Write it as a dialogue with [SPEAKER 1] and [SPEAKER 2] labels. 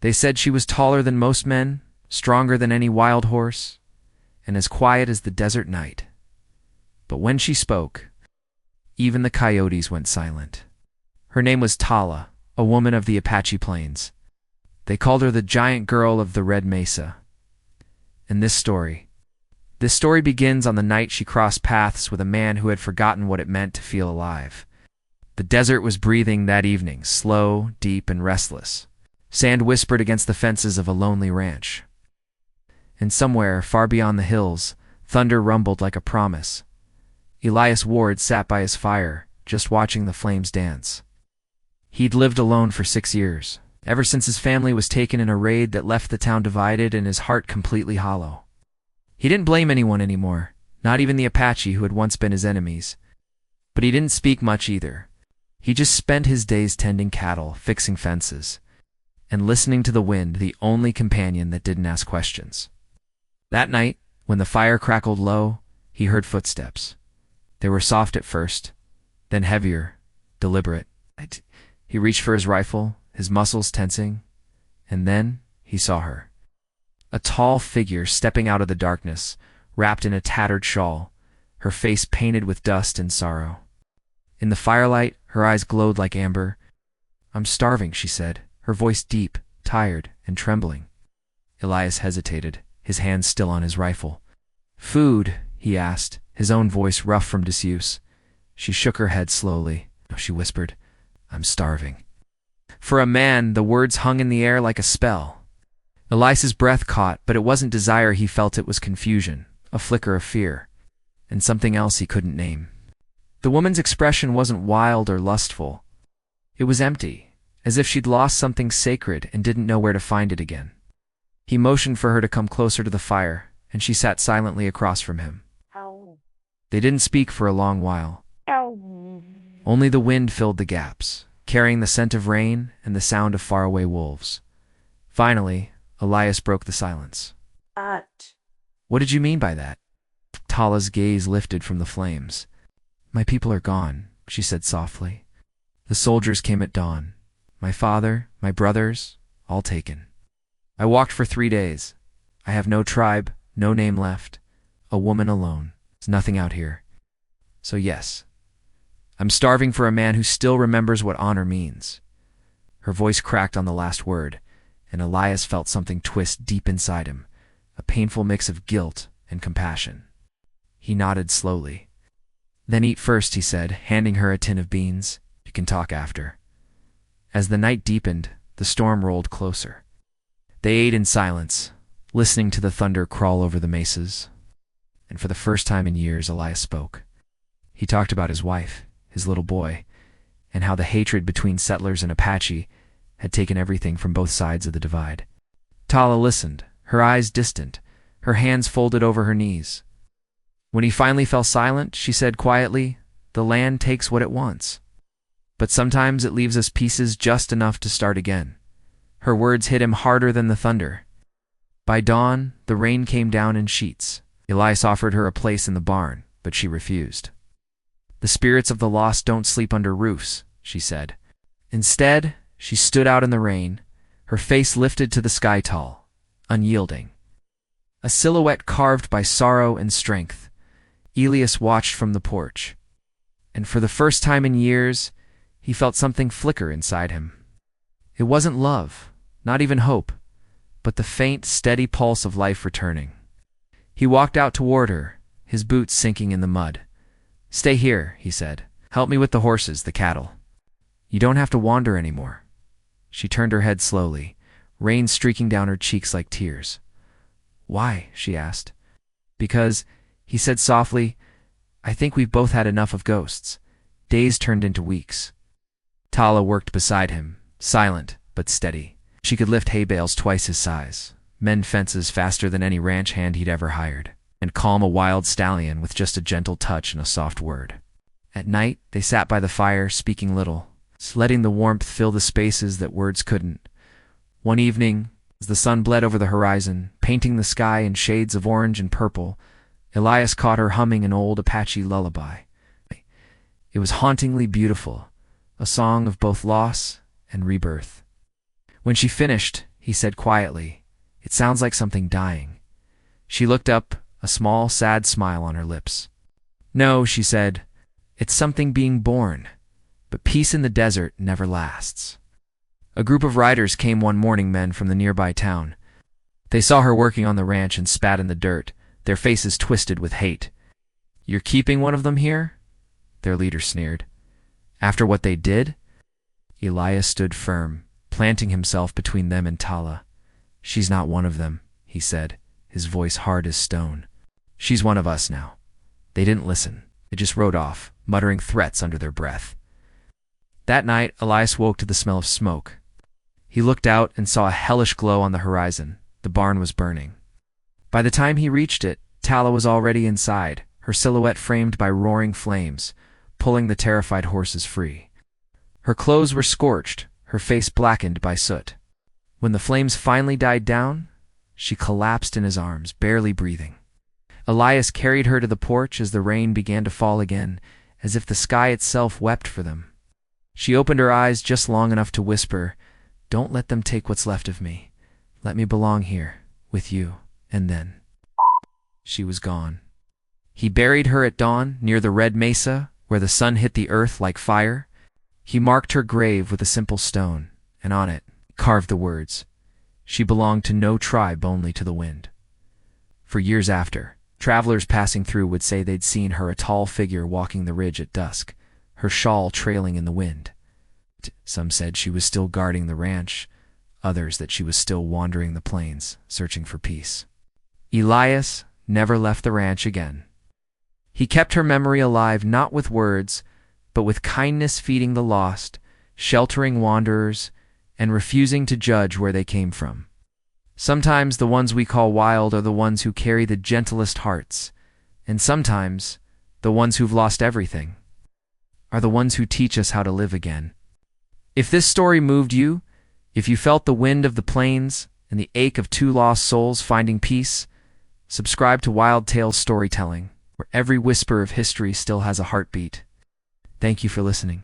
[SPEAKER 1] They said she was taller than most men, stronger than any wild horse, and as quiet as the desert night. But when she spoke, even the coyotes went silent. Her name was Tala, a woman of the Apache Plains. They called her the Giant Girl of the Red Mesa. And this story begins on the night she crossed paths with a man who had forgotten what it meant to feel alive. The desert was breathing that evening, slow, deep, and restless. Sand whispered against the fences of a lonely ranch. And somewhere, far beyond the hills, thunder rumbled like a promise. Elias Ward sat by his fire, just watching the flames dance. He'd lived alone for 6 years, ever since his family was taken in a raid that left the town divided and his heart completely hollow. He didn't blame anyone anymore, not even the Apache who had once been his enemies. But he didn't speak much either. He just spent his days tending cattle, fixing fences, and listening to the wind, the only companion that didn't ask questions. That night, when the fire crackled low, he heard footsteps. They were soft at first, then heavier, deliberate. He reached for his rifle, his muscles tensing, and then he saw her. A tall figure stepping out of the darkness, wrapped in a tattered shawl, her face painted with dust and sorrow. In the firelight, her eyes glowed like amber. "I'm starving," she said, her voice deep, tired, and trembling. Elias hesitated, his hands still on his rifle. "Food?" he asked, his own voice rough from disuse. She shook her head slowly. She whispered, "I'm starving." For a man, the words hung in the air like a spell. Elias's breath caught, but it wasn't desire he felt, it was confusion, a flicker of fear, and something else he couldn't name. The woman's expression wasn't wild or lustful. It was empty, as if she'd lost something sacred and didn't know where to find it again. He motioned for her to come closer to the fire, and she sat silently across from him. They didn't speak for a long while. Only the wind filled the gaps, carrying the scent of rain and the sound of faraway wolves. Finally, Elias broke the silence. "What did you mean by that?" Tala's gaze lifted from the flames. "My people are gone," she said softly. "The soldiers came at dawn. My father, my brothers, all taken. I walked for 3 days. I have no tribe, no name left. A woman alone. There's nothing out here. So yes, I'm starving for a man who still remembers what honor means." Her voice cracked on the last word, and Elias felt something twist deep inside him, a painful mix of guilt and compassion. He nodded slowly. "Then eat first," he said, handing her a tin of beans. "You can talk after." As the night deepened, the storm rolled closer. They ate in silence, listening to the thunder crawl over the mesas. And for the first time in years, Elias spoke. He talked about his wife, his little boy, and how the hatred between settlers and Apache had taken everything from both sides of the divide. Tala listened, her eyes distant, her hands folded over her knees. When he finally fell silent, she said quietly, "The land takes what it wants. But sometimes it leaves us pieces just enough to start again." Her words hit him harder than the thunder. By dawn, the rain came down in sheets. Elias offered her a place in the barn, but she refused. "The spirits of the lost don't sleep under roofs," she said. Instead, she stood out in the rain, her face lifted to the sky tall, unyielding. A silhouette carved by sorrow and strength. Elias watched from the porch, and for the first time in years, he felt something flicker inside him. It wasn't love, not even hope, but the faint, steady pulse of life returning. He walked out toward her, his boots sinking in the mud. "Stay here," he said. "Help me with the horses, the cattle. You don't have to wander anymore." She turned her head slowly, rain streaking down her cheeks like tears. "Why?" she asked. "Because," he said softly, "I think we've both had enough of ghosts." Days turned into weeks. Tala worked beside him, silent but steady. She could lift hay bales twice his size, mend fences faster than any ranch hand he'd ever hired, and calm a wild stallion with just a gentle touch and a soft word. At night, they sat by the fire, speaking little, letting the warmth fill the spaces that words couldn't. One evening, as the sun bled over the horizon, painting the sky in shades of orange and purple, Elias caught her humming an old Apache lullaby. It was hauntingly beautiful, a song of both loss and rebirth. When she finished, he said quietly. It sounds like something dying. She looked up, a small, sad smile on her lips. No, she said, it's something being born. But peace in the desert never lasts. A group of riders came one morning, men from the nearby town. They saw her working on the ranch and spat in the dirt, their faces twisted with hate. You're keeping one of them here? Their leader sneered. After what they did? Elias stood firm, planting himself between them and Tala. She's not one of them, he said, his voice hard as stone. She's one of us now. They didn't listen. They just rode off, muttering threats under their breath. That night, Elias woke to the smell of smoke. He looked out and saw a hellish glow on the horizon. The barn was burning. By the time he reached it, Tala was already inside, her silhouette framed by roaring flames, pulling the terrified horses free. Her clothes were scorched, her face blackened by soot. When the flames finally died down, she collapsed in his arms, barely breathing. Elias carried her to the porch as the rain began to fall again, as if the sky itself wept for them. She opened her eyes just long enough to whisper, "Don't let them take what's left of me. Let me belong here, with you." And then she was gone. He buried her at dawn near the red mesa, where the sun hit the earth like fire. He marked her grave with a simple stone, and on it carved the words, "She belonged to no tribe, only to the wind." For years after, travelers passing through would say they'd seen her, a tall figure walking the ridge at dusk, her shawl trailing in the wind. Some said she was still guarding the ranch, others that she was still wandering the plains, searching for peace. Elias never left the ranch again. He kept her memory alive not with words, but with kindness, feeding the lost, sheltering wanderers, and refusing to judge where they came from. Sometimes the ones we call wild are the ones who carry the gentlest hearts, and sometimes the ones who've lost everything are the ones who teach us how to live again. If this story moved you, if you felt the wind of the plains and the ache of two lost souls finding peace, subscribe to Wild Tales Storytelling, where every whisper of history still has a heartbeat. Thank you for listening.